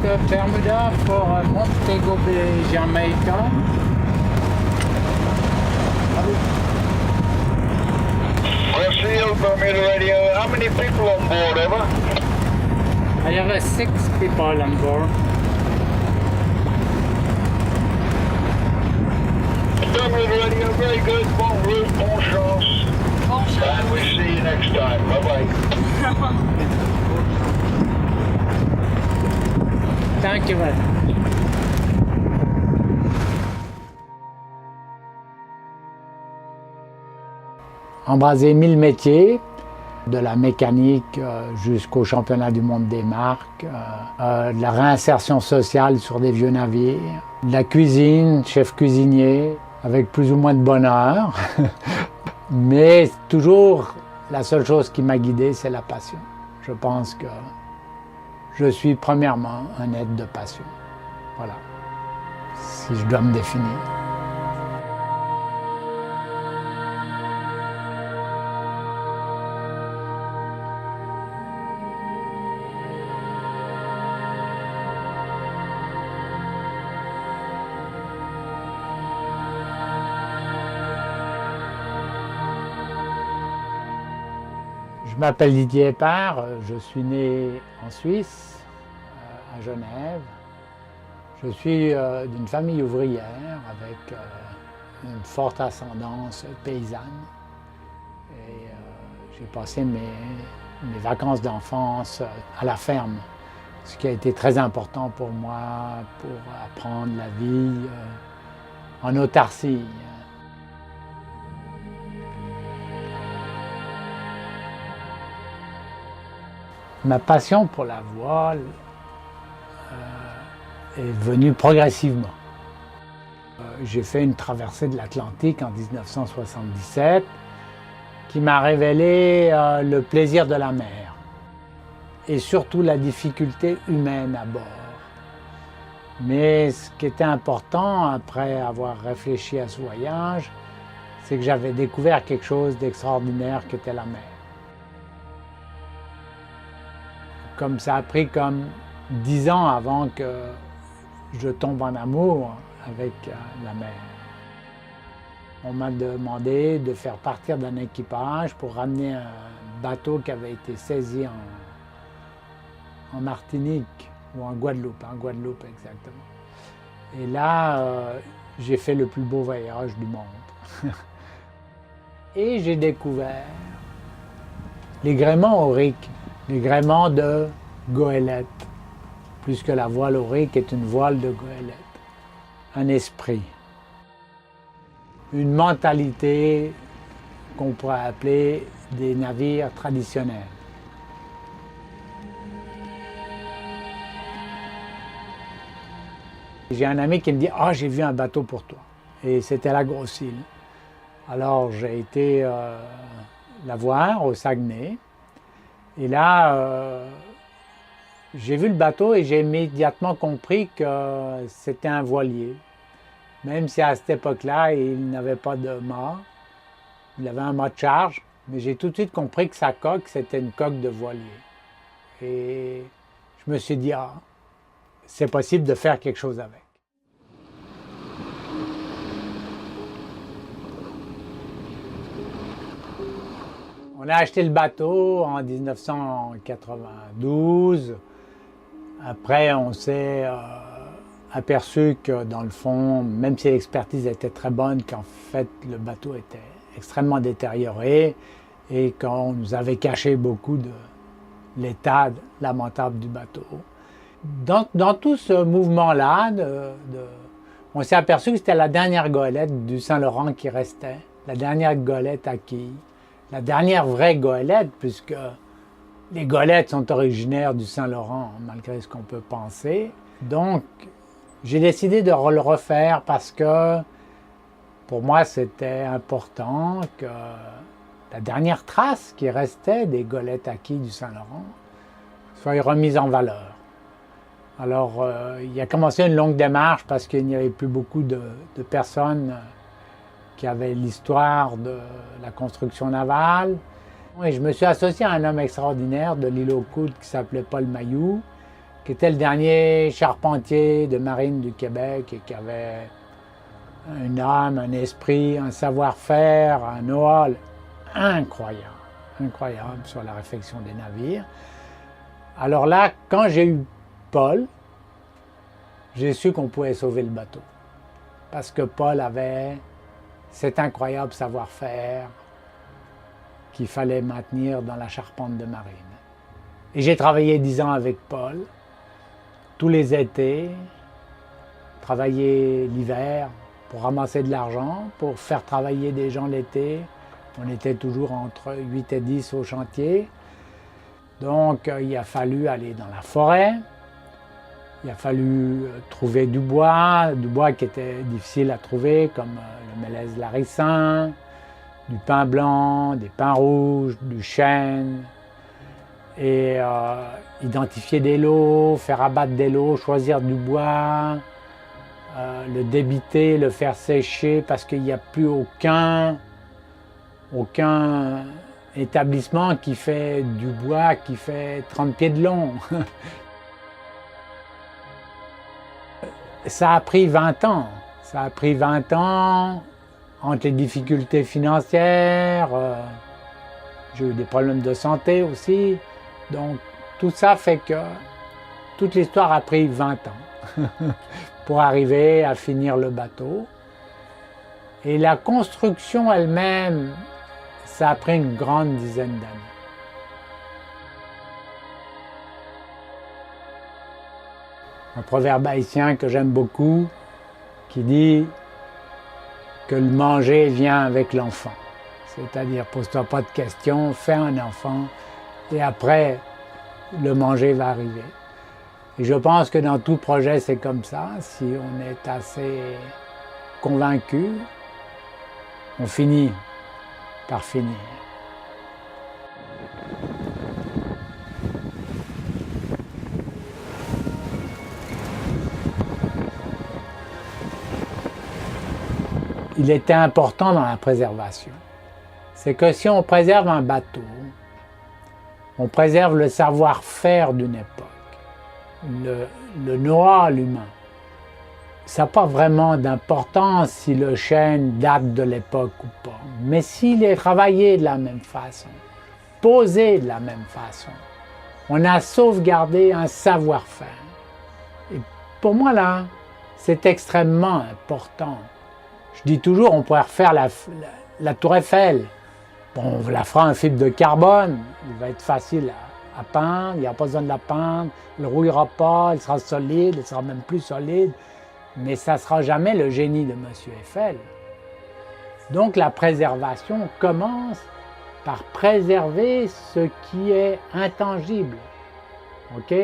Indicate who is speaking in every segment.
Speaker 1: take Bermuda for Montego Bay, Jamaica.
Speaker 2: Brazil, Bermuda Radio. How many people on board, Emma?
Speaker 1: I have 6 people on board.
Speaker 2: Bermuda Radio, very good. Bon route, bon chance.
Speaker 3: Bon chance.
Speaker 2: And we'll see you next time. Bye-bye.
Speaker 1: Thank you very much. Embrasé 1000 métiers, de la mécanique jusqu'au championnat du monde des marques, de la réinsertion sociale sur des vieux navires, de la cuisine, chef cuisinier, avec plus ou moins de bonheur. Mais toujours, la seule chose qui m'a guidé, c'est la passion. Je pense que je suis premièrement un être de passion. Voilà, si je dois me définir. Je m'appelle Didier Épard, je suis né en Suisse, à Genève. Je suis d'une famille ouvrière avec une forte ascendance paysanne. Et j'ai passé mes vacances d'enfance à la ferme, ce qui a été très important pour moi pour apprendre la vie en autarcie. Ma passion pour la voile est venue progressivement. J'ai fait une traversée de l'Atlantique en 1977 qui m'a révélé le plaisir de la mer et surtout la difficulté humaine à bord. Mais ce qui était important après avoir réfléchi à ce voyage, c'est que j'avais découvert quelque chose d'extraordinaire qu'était la mer. Comme ça a pris comme 10 ans avant que je tombe en amour avec la mer. On m'a demandé de faire partir d'un équipage pour ramener un bateau qui avait été saisi en Martinique ou en Guadeloupe exactement. Et là, j'ai fait le plus beau voyage du monde. Et j'ai découvert les gréements auriques. Les gréements de goélette, puisque la voile aurique est une voile de goélette. Un esprit, une mentalité qu'on pourrait appeler des navires traditionnels. J'ai un ami qui me dit « Ah, j'ai vu un bateau pour toi ». Et c'était la Grosse Île. Alors j'ai été la voir au Saguenay. Et là, j'ai vu le bateau et j'ai immédiatement compris que c'était un voilier. Même si à cette époque-là, il n'avait pas de mât, il avait un mât de charge, mais j'ai tout de suite compris que sa coque, c'était une coque de voilier. Et je me suis dit, ah, c'est possible de faire quelque chose avec. On a acheté le bateau en 1992. Après, on s'est aperçu que dans le fond, même si l'expertise était très bonne, qu'en fait le bateau était extrêmement détérioré et qu'on nous avait caché beaucoup de l'état lamentable du bateau. Dans tout ce mouvement-là, on s'est aperçu que c'était la dernière goélette du Saint-Laurent qui restait, la dernière goélette à quilles. La dernière vraie goélette, puisque les goélettes sont originaires du Saint-Laurent, malgré ce qu'on peut penser. Donc, j'ai décidé de le refaire parce que, pour moi, c'était important que la dernière trace qui restait des goélettes à quilles du Saint-Laurent soit remise en valeur. Alors, il a commencé une longue démarche parce qu'il n'y avait plus beaucoup de personnes qui avait l'histoire de la construction navale. Et je me suis associé à un homme extraordinaire de l'île aux Coudres qui s'appelait Paul Mailloux, qui était le dernier charpentier de marine du Québec et qui avait une âme, un esprit, un savoir-faire, un know-how incroyable sur la réfection des navires. Alors là, quand j'ai eu Paul, j'ai su qu'on pouvait sauver le bateau. Parce que Paul avait cet incroyable savoir-faire qu'il fallait maintenir dans la charpente de marine. Et j'ai travaillé 10 ans avec Paul, tous les étés, travaillé l'hiver pour ramasser de l'argent, pour faire travailler des gens l'été. On était toujours entre 8 et 10 au chantier. Donc il a fallu aller dans la forêt, il a fallu trouver du bois qui était difficile à trouver, comme le mélèze laricin, du pin blanc, des pins rouges, du chêne, et identifier des lots, faire abattre des lots, choisir du bois, le débiter, le faire sécher, parce qu'il n'y a plus aucun établissement qui fait du bois qui fait 30 pieds de long. Ça a pris 20 ans. Ça a pris 20 ans entre les difficultés financières, j'ai eu des problèmes de santé aussi. Donc tout ça fait que toute l'histoire a pris 20 ans pour arriver à finir le bateau. Et la construction elle-même, ça a pris une grande dizaine d'années. Un proverbe haïtien que j'aime beaucoup, qui dit que le manger vient avec l'enfant. C'est-à-dire, pose-toi pas de questions, fais un enfant, et après, le manger va arriver. Et je pense que dans tout projet, c'est comme ça. Si on est assez convaincu, on finit par finir. Il était important dans la préservation. C'est que si on préserve un bateau, on préserve le savoir-faire d'une époque, le know-how humain. Ça n'a pas vraiment d'importance si le chêne date de l'époque ou pas. Mais s'il est travaillé de la même façon, posé de la même façon, on a sauvegardé un savoir-faire. Et pour moi, là, c'est extrêmement important. Je dis toujours, on pourrait refaire la tour Eiffel. Bon, on la fera en fibre de carbone, il va être facile à peindre, il n'y a pas besoin de la peindre, elle ne rouillera pas, elle sera solide, elle sera même plus solide, mais ça ne sera jamais le génie de M. Eiffel. Donc la préservation commence par préserver ce qui est intangible, ok?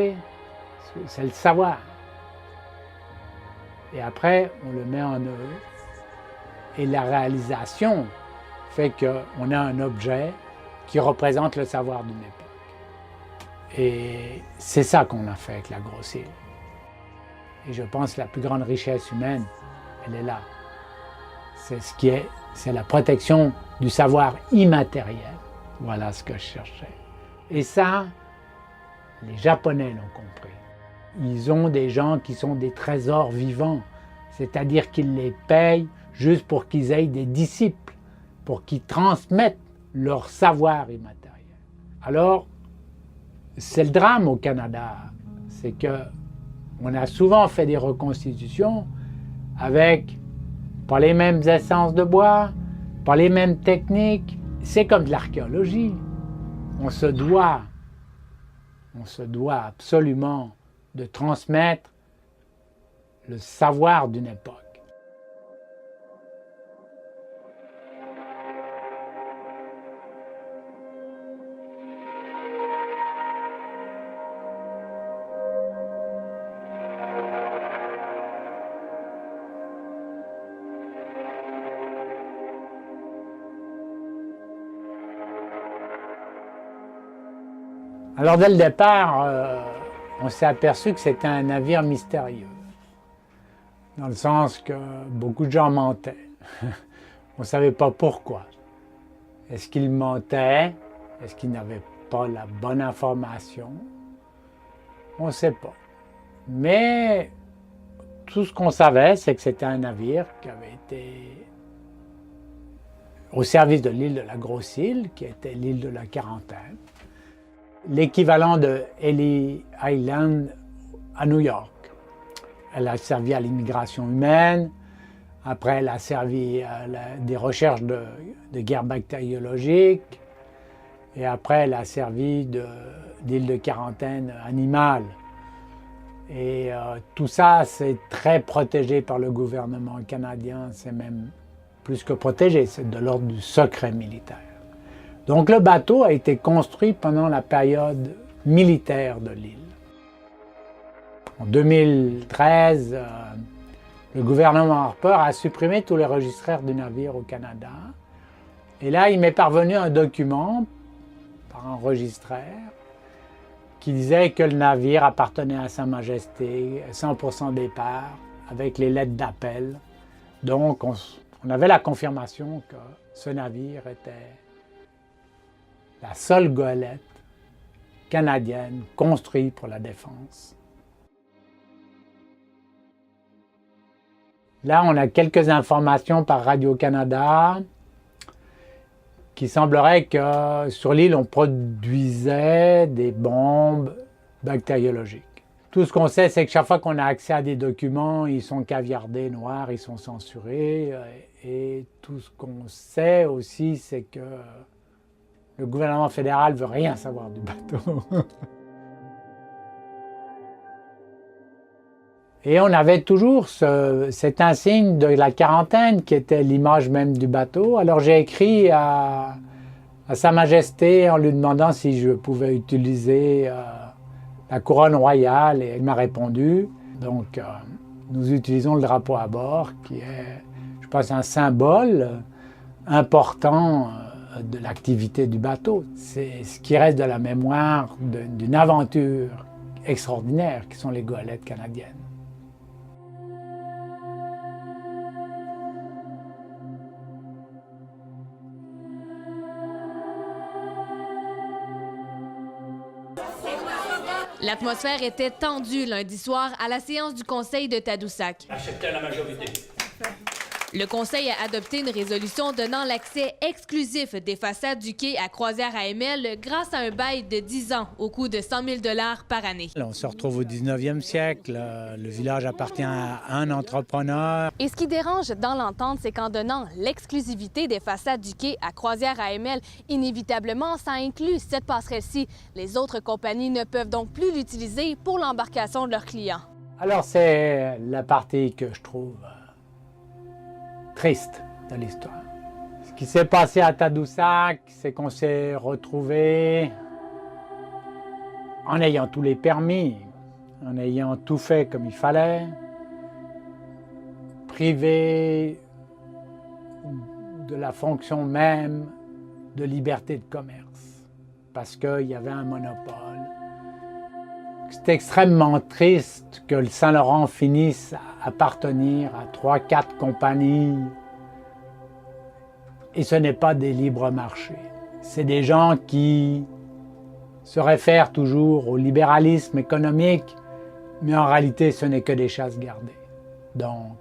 Speaker 1: C'est le savoir. Et après, on le met en œuvre. Et la réalisation fait qu'on a un objet qui représente le savoir d'une époque. Et c'est ça qu'on a fait avec la grosse île. Et je pense que la plus grande richesse humaine, elle est là. C'est la protection du savoir immatériel. Voilà ce que je cherchais. Et ça, les Japonais l'ont compris. Ils ont des gens qui sont des trésors vivants, c'est-à-dire qu'ils les payent juste pour qu'ils aient des disciples, pour qu'ils transmettent leur savoir immatériel. Alors, c'est le drame au Canada, c'est qu'on a souvent fait des reconstitutions avec pas les mêmes essences de bois, pas les mêmes techniques. C'est comme de l'archéologie. On se doit absolument de transmettre le savoir d'une époque. Alors dès le départ, on s'est aperçu que c'était un navire mystérieux, dans le sens que beaucoup de gens mentaient. On ne savait pas pourquoi. Est-ce qu'ils mentaient? Est-ce qu'ils n'avaient pas la bonne information? On ne sait pas. Mais tout ce qu'on savait, c'est que c'était un navire qui avait été au service de l'île de la Grosse-Île, qui était l'île de la Quarantaine, l'équivalent de Ellis Island à New York. Elle a servi à l'immigration humaine, après elle a servi à des recherches de guerre bactériologique, et après elle a servi d'île de quarantaine animale. Et tout ça, c'est très protégé par le gouvernement canadien, c'est même plus que protégé, c'est de l'ordre du secret militaire. Donc le bateau a été construit pendant la période militaire de l'île. En 2013, le gouvernement Harper a supprimé tous les registraires du navire au Canada. Et là, il m'est parvenu un document par un registraire qui disait que le navire appartenait à Sa Majesté, 100% des parts, avec les lettres d'appel. Donc, on avait la confirmation que ce navire était la seule goélette canadienne construite pour la défense. Là, on a quelques informations par Radio-Canada qui semblerait que sur l'île, on produisait des bombes bactériologiques. Tout ce qu'on sait, c'est que chaque fois qu'on a accès à des documents, ils sont caviardés noirs, ils sont censurés. Et tout ce qu'on sait aussi, c'est que le gouvernement fédéral ne veut rien savoir du bateau. Et on avait toujours cet insigne de la quarantaine qui était l'image même du bateau. Alors j'ai écrit à Sa Majesté en lui demandant si je pouvais utiliser la couronne royale et il m'a répondu. Donc nous utilisons le drapeau à bord qui est, je pense, un symbole important de l'activité du bateau. C'est ce qui reste de la mémoire d'une aventure extraordinaire qui sont les goélettes canadiennes.
Speaker 3: L'atmosphère était tendue lundi soir à la séance du Conseil de Tadoussac.
Speaker 4: Accepté à la majorité.
Speaker 3: Le Conseil a adopté une résolution donnant l'accès exclusif des façades du quai à Croisière AML grâce à un bail de 10 ans au coût de 100 000 $ par année.
Speaker 1: On se retrouve au 19e siècle. Le village appartient à un entrepreneur.
Speaker 3: Et ce qui dérange dans l'entente, c'est qu'en donnant l'exclusivité des façades du quai à Croisière AML, inévitablement, ça inclut cette passerelle-ci. Les autres compagnies ne peuvent donc plus l'utiliser pour l'embarcation de leurs clients.
Speaker 1: Alors c'est la partie que je trouve triste de l'histoire. Ce qui s'est passé à Tadoussac, c'est qu'on s'est retrouvés en ayant tous les permis, en ayant tout fait comme il fallait, privés de la fonction même de liberté de commerce, parce qu'il y avait un monopole. C'est extrêmement triste que le Saint-Laurent finisse à appartenir à 3-4 compagnies. Et ce n'est pas des libres marchés. C'est des gens qui se réfèrent toujours au libéralisme économique, mais en réalité, ce n'est que des chasses gardées. Donc,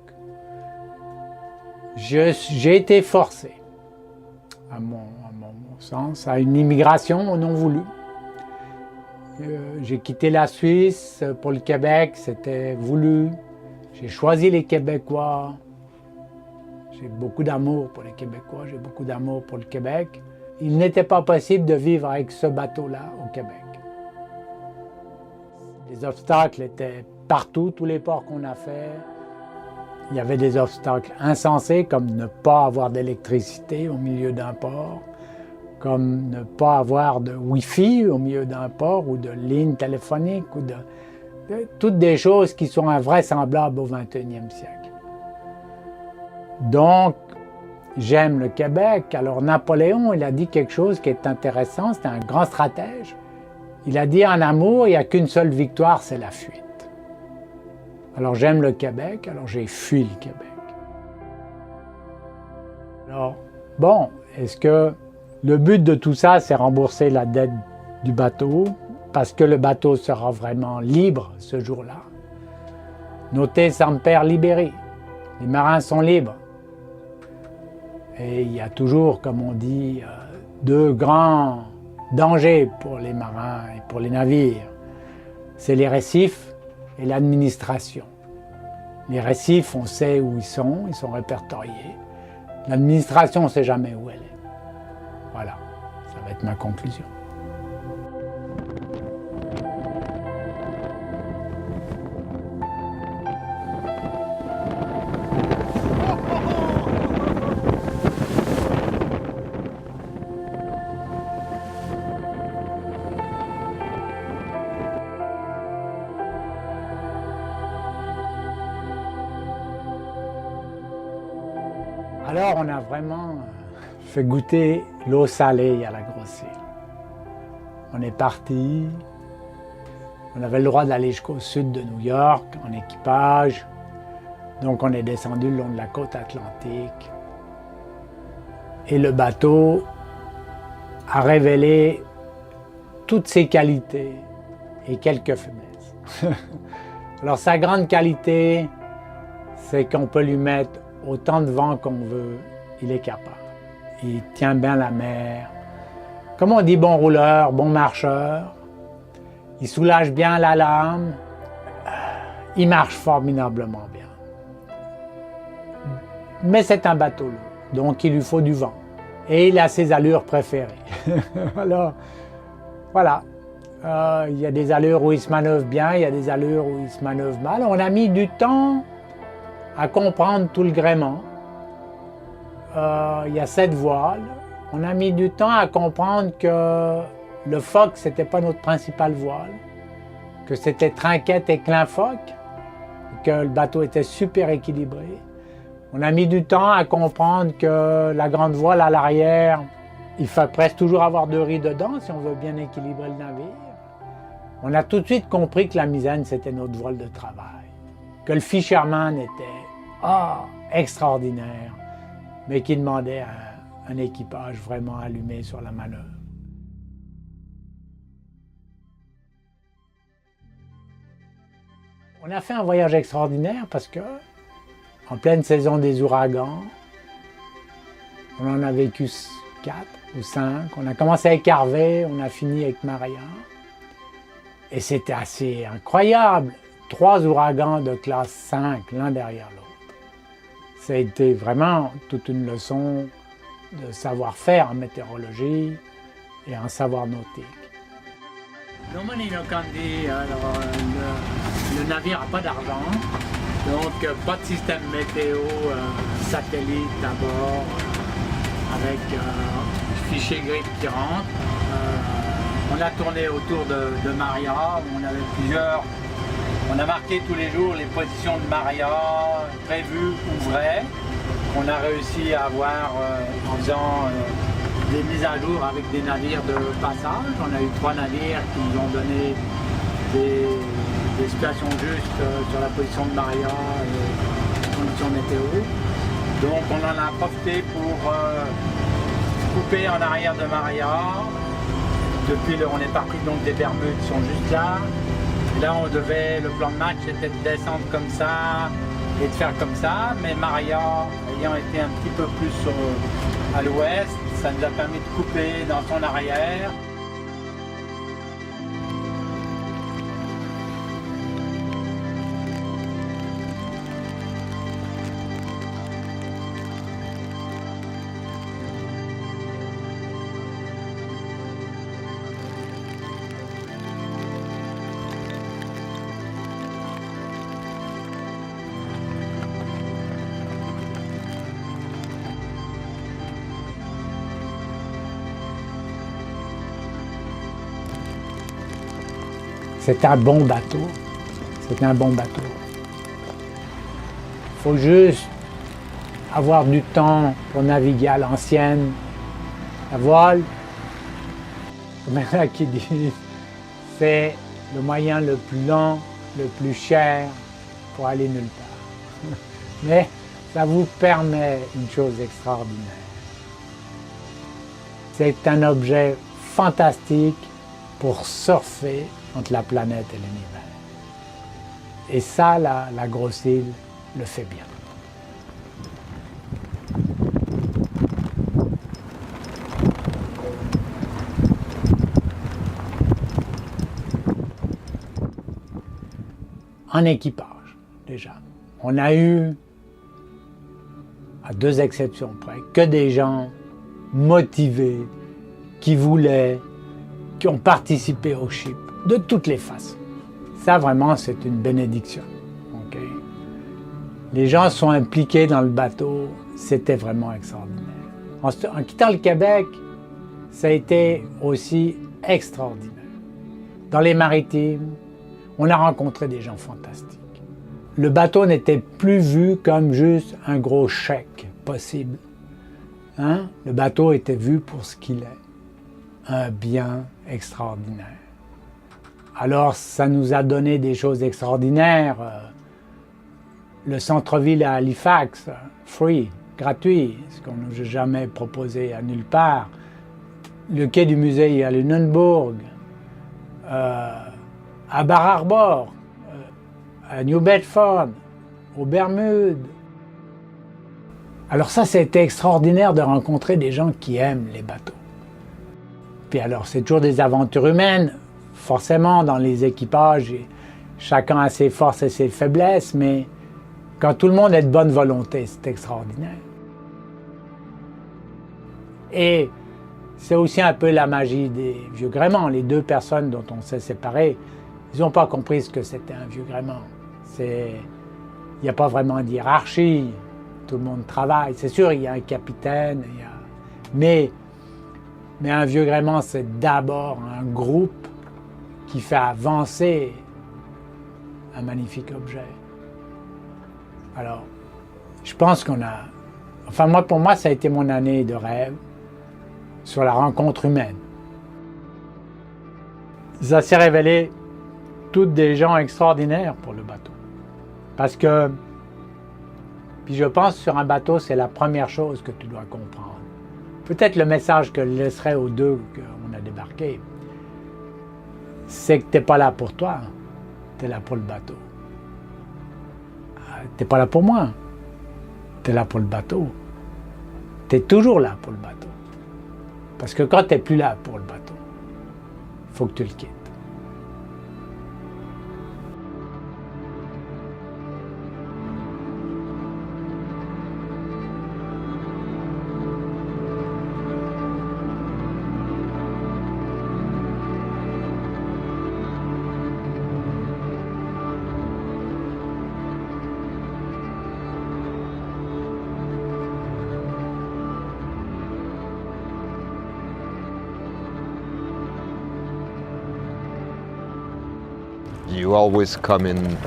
Speaker 1: j'ai été forcé, à mon sens, à une immigration non voulue. J'ai quitté la Suisse pour le Québec, c'était voulu. J'ai choisi les Québécois. J'ai beaucoup d'amour pour les Québécois, j'ai beaucoup d'amour pour le Québec. Il n'était pas possible de vivre avec ce bateau-là au Québec. Les obstacles étaient partout, tous les ports qu'on a fait. Il y avait des obstacles insensés, comme ne pas avoir d'électricité au milieu d'un port, comme ne pas avoir de Wi-Fi au milieu d'un port ou de ligne téléphonique, ou toutes des choses qui sont invraisemblables au XXIe siècle. Donc, j'aime le Québec. Alors Napoléon, il a dit quelque chose qui est intéressant, c'était un grand stratège. Il a dit en amour, il n'y a qu'une seule victoire, c'est la fuite. Alors j'aime le Québec, alors j'ai fui le Québec. Alors, bon, est-ce que le but de tout ça, c'est rembourser la dette du bateau, parce que le bateau sera vraiment libre ce jour-là. Note semper liberi. Les marins sont libres. Et il y a toujours, comme on dit, deux grands dangers pour les marins et pour les navires. C'est les récifs et l'administration. Les récifs, on sait où ils sont répertoriés. L'administration, on ne sait jamais où elle est. Voilà, ça va être ma conclusion. Alors on a vraiment fait goûter l'eau salée à la grosse île. On est parti, on avait le droit d'aller jusqu'au sud de New York en équipage, donc on est descendu le long de la côte atlantique. Et le bateau a révélé toutes ses qualités et quelques faiblesses. Alors sa grande qualité, c'est qu'on peut lui mettre autant de vent qu'on veut, il est capable. Il tient bien la mer. Comme on dit, bon rouleur, bon marcheur. Il soulage bien la lame. Il marche formidablement bien. Mais c'est un bateau lourd, donc il lui faut du vent. Et il a ses allures préférées. Alors, voilà. Il y a des allures où il se manœuvre bien, il y a des allures où il se manœuvre mal. On a mis du temps à comprendre tout le gréement. Il y a 7 voiles. On a mis du temps à comprendre que le foc, c'était pas notre principale voile, que c'était trinquette et clin foc, que le bateau était super équilibré. On a mis du temps à comprendre que la grande voile à l'arrière, il faut presque toujours avoir 2 riz dedans si on veut bien équilibrer le navire. On a tout de suite compris que la misaine, c'était notre voile de travail, que le fisherman était extraordinaire, mais qui demandait un équipage vraiment allumé sur la manœuvre. On a fait un voyage extraordinaire parce que, en pleine saison des ouragans, on en a vécu 4 ou 5. On a commencé avec Harvey, on a fini avec Maria. Et c'était assez incroyable. 3 ouragans de classe 5, l'un derrière l'autre. Ça a été vraiment toute une leçon de savoir-faire en météorologie et en savoir nautique. Le navire n'a pas d'argent, donc pas de système météo satellite à bord avec fichier grid qui rentre. On a tourné autour de Maria, où on avait on a marqué tous les jours les positions de Maria, prévues ou vraies, qu'on a réussi à avoir en faisant des mises à jour avec des navires de passage. On a eu 3 navires qui nous ont donné des situations justes sur la position de Maria et les conditions météo. Donc on en a profité pour couper en arrière de Maria. Depuis, on est parti donc des Bermudes qui sont juste là. Et là, le plan de match était de descendre comme ça et de faire comme ça. Mais Maria, ayant été un petit peu plus à l'ouest, ça nous a permis de couper dans son arrière. C'était un bon bateau. C'était un bon bateau. Il faut juste avoir du temps pour naviguer à l'ancienne. La voile, comme il y en a qui disent, c'est le moyen le plus lent, le plus cher pour aller nulle part. Mais ça vous permet une chose extraordinaire. C'est un objet fantastique pour surfer entre la planète et l'univers. Et ça, la grosse île le fait bien. En équipage, déjà. On a eu, à 2 exceptions près, que des gens motivés, qui voulaient, qui ont participé au ship, de toutes les façons. Ça, vraiment, c'est une bénédiction. Okay? Les gens sont impliqués dans le bateau, c'était vraiment extraordinaire. En quittant le Québec, ça a été aussi extraordinaire. Dans les maritimes, on a rencontré des gens fantastiques. Le bateau n'était plus vu comme juste un gros chèque possible. Hein? Le bateau était vu pour ce qu'il est, un bien extraordinaire. Alors, ça nous a donné des choses extraordinaires. Le centre-ville à Halifax, free, gratuit, ce qu'on n'a jamais proposé à nulle part. Le quai du musée à Lunenburg, à Bar Harbor, à New Bedford, aux Bermudes. Alors ça, c'était extraordinaire de rencontrer des gens qui aiment les bateaux. Puis alors, c'est toujours des aventures humaines, forcément dans les équipages, chacun a ses forces et ses faiblesses, mais quand tout le monde est de bonne volonté, c'est extraordinaire. Et c'est aussi un peu la magie des vieux gréements. Les 2 personnes dont on s'est séparés, ils n'ont pas compris ce que c'était un vieux gréement. Il n'y a pas vraiment de hiérarchie, tout le monde travaille. C'est sûr, il y a un capitaine, mais un vieux gréement, c'est d'abord un groupe qui fait avancer un magnifique objet. Alors, je pense qu'on a... Enfin, pour moi, ça a été mon année de rêve sur la rencontre humaine. Ça s'est révélé toutes des gens extraordinaires pour le bateau. Parce que, puis je pense sur un bateau, c'est la première chose que tu dois comprendre. Peut-être le message que je laisserai aux 2 qu'on a débarqués, c'est que tu n'es pas là pour toi, tu es là pour le bateau. Tu n'es pas là pour moi, tu es là pour le bateau. Tu es toujours là pour le bateau. Parce que quand tu n'es plus là pour le bateau, il faut que tu le quittes.
Speaker 4: You always come in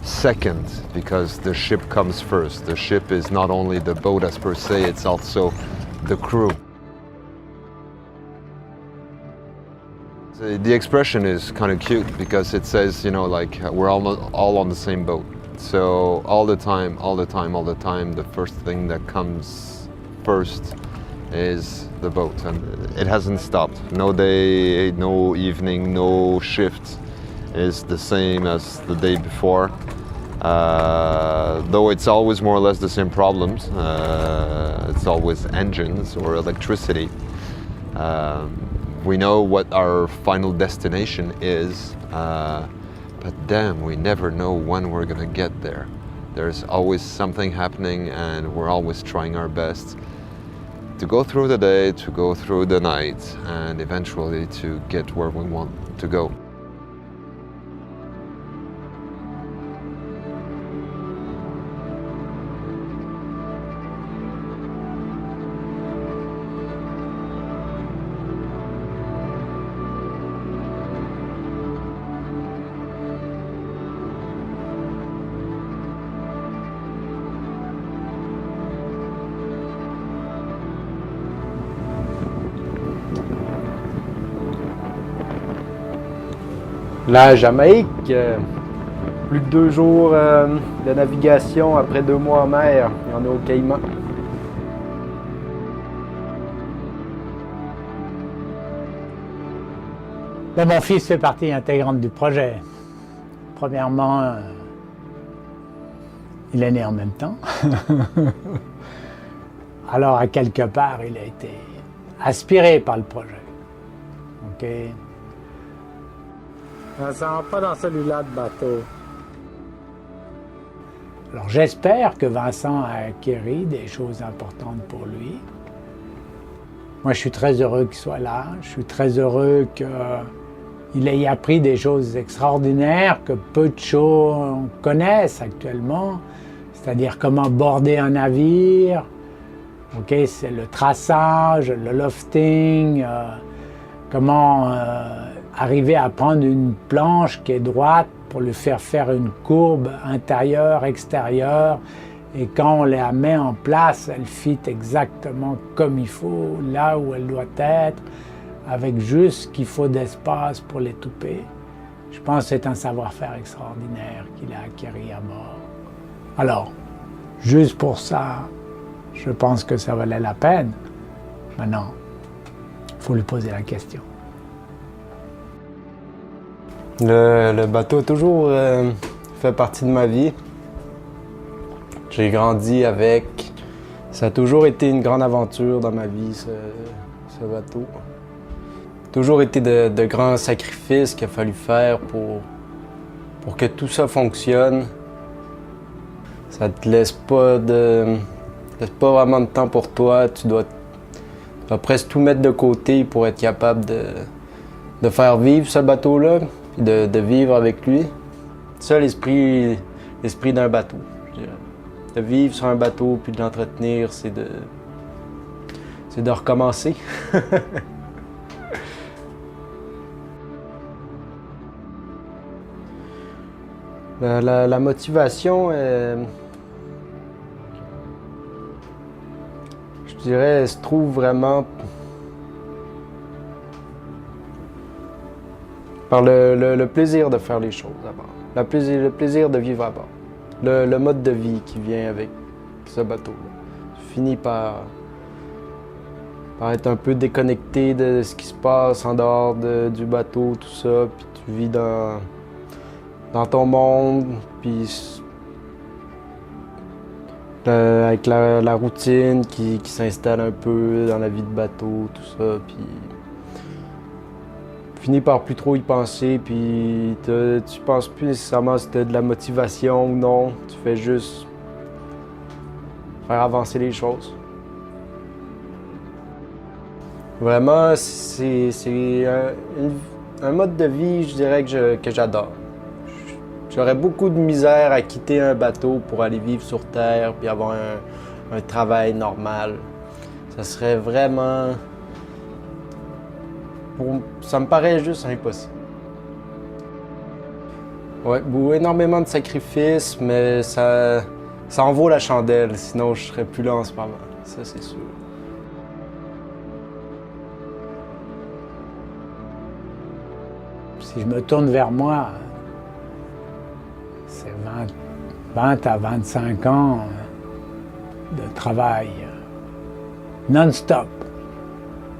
Speaker 4: second because the ship comes first. The ship is not only the boat as per se, it's also the crew. The expression is kind of cute because it says, you know, like we're all on the same boat. So all the time, the first thing that comes first is the boat, and it hasn't stopped. No day, no evening, no shift is the same as the day before. Though it's always more or less the same problems. It's always engines or electricity. We know what our final destination is, but damn, we never know when we're gonna get there. There's always something happening, and we're always trying our best to go through the day, to go through the night, and eventually to get where we want to go.
Speaker 5: La Jamaïque, plus de 2 jours de navigation après 2 mois en mer, et on est au Caïman.
Speaker 1: Là, mon fils fait partie intégrante du projet. Premièrement, Il est né en même temps. Alors, à quelque part, il a été aspiré par le projet. OK? Ça va pas dans celui-là de bateau. Alors, j'espère que Vincent a acquis des choses importantes pour lui. Moi, je suis très heureux qu'il soit là. Je suis très heureux qu'il ait appris des choses extraordinaires que peu de gens connaissent actuellement. C'est-à-dire comment border un navire. OK, c'est le traçage, le lofting, comment arriver à prendre une planche qui est droite pour lui faire faire une courbe intérieure, extérieure. Et quand on la met en place, elle fit exactement comme il faut, là où elle doit être, avec juste ce qu'il faut d'espace pour les touper. Je pense que c'est un savoir-faire extraordinaire qu'il a acquis à bord. Alors, juste pour ça, je pense que ça valait la peine. Maintenant, il faut lui poser la question.
Speaker 5: Le bateau a toujours fait partie de ma vie. J'ai grandi avec. Ça a toujours été une grande aventure dans ma vie, ce bateau. Toujours été de grands sacrifices qu'il a fallu faire pour que tout ça fonctionne. Ça te laisse pas vraiment de temps pour toi. Tu dois presque tout mettre de côté pour être capable de faire vivre ce bateau-là, de vivre avec lui. C'est ça l'esprit d'un bateau, je dirais. De vivre sur un bateau puis de l'entretenir, c'est de recommencer. La motivation, je dirais, elle se trouve vraiment par le plaisir de faire les choses à bord, le plaisir de vivre à bord, le mode de vie qui vient avec ce bateau-là. Tu finis par être un peu déconnecté de ce qui se passe en dehors du bateau, tout ça, puis tu vis dans ton monde, puis avec la routine qui s'installe un peu dans la vie de bateau, tout ça, puis tu finis par plus trop y penser, puis tu penses plus nécessairement si tu as de la motivation ou non, tu fais juste faire avancer les choses. Vraiment, c'est un mode de vie, je dirais, que j'adore. J'aurais beaucoup de misère à quitter un bateau pour aller vivre sur Terre puis avoir un travail normal. Ça serait vraiment... Ça me paraît juste impossible. Ouais, énormément de sacrifices, mais ça en vaut la chandelle, sinon je serais plus là en ce moment. Ça, c'est sûr.
Speaker 1: Si je me tourne vers moi, c'est 20 à 25 ans de travail non-stop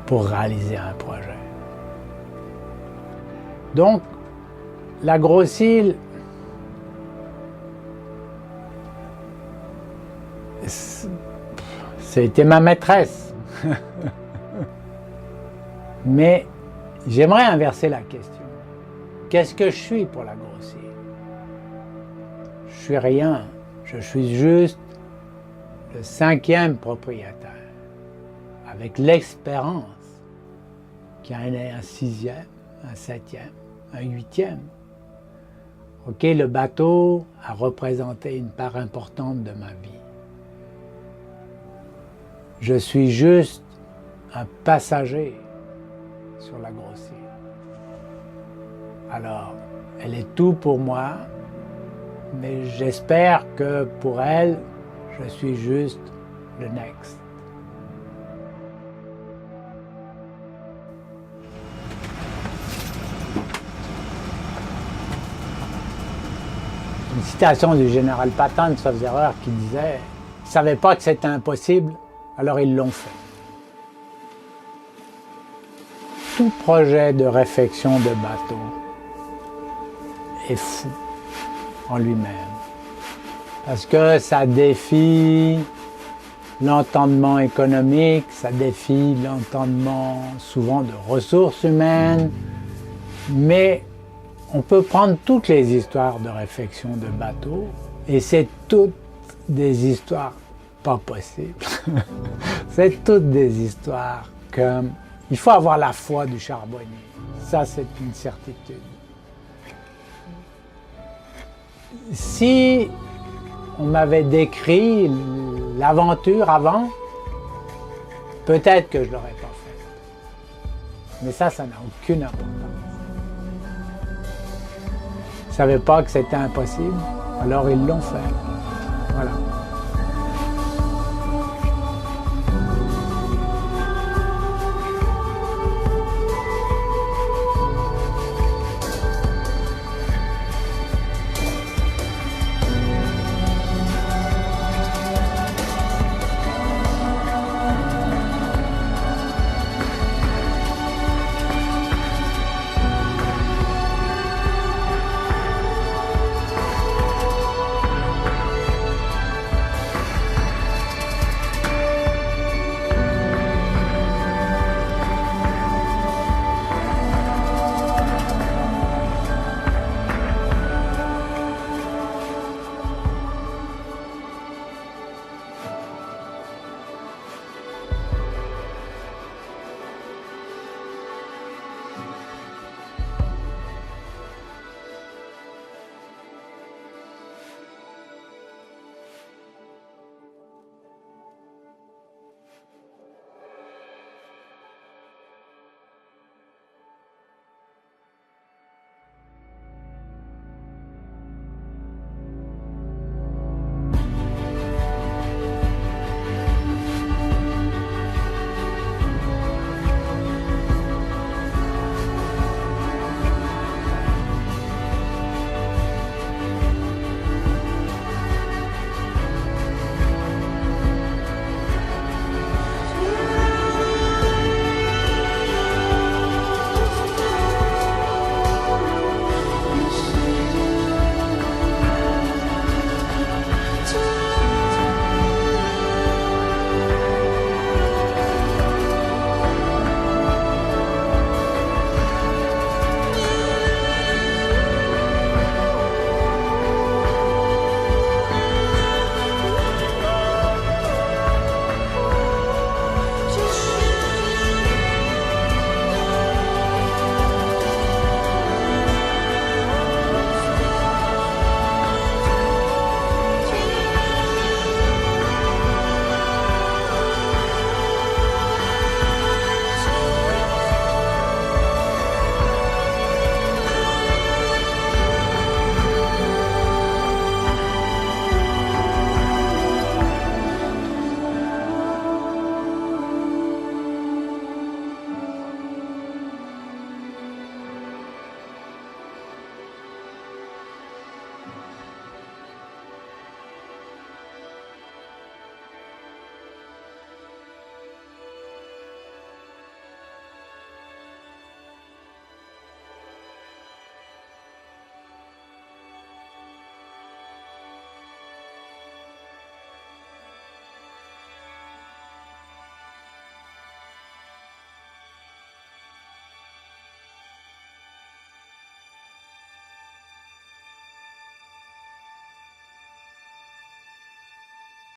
Speaker 1: pour réaliser un projet. Donc, la grosse île, c'était ma maîtresse. Mais j'aimerais inverser la question. Qu'est-ce que je suis pour la grosse île? Je suis rien. Je suis juste le 5e propriétaire, avec l'expérience qui en est un 6e, un 7e, un 8e. OK, le bateau a représenté une part importante de ma vie. Je suis juste un passager sur la grosse île. Alors, elle est tout pour moi, mais j'espère que pour elle, je suis juste le next. Une citation du général Patton, sauf erreur, qui disait « Ils ne savaient pas que c'était impossible, alors ils l'ont fait ». Tout projet de réfection de bateau est fou en lui-même. Parce que ça défie l'entendement économique, ça défie l'entendement souvent de ressources humaines, mais on peut prendre toutes les histoires de réfection de bateaux et c'est toutes des histoires pas possibles. C'est toutes des histoires comme il faut avoir la foi du charbonnier. Ça, c'est une certitude. Si on m'avait décrit l'aventure avant, peut-être que je ne l'aurais pas faite. Mais ça n'a aucune importance. Ils ne savaient pas que c'était impossible, alors ils l'ont fait. Voilà.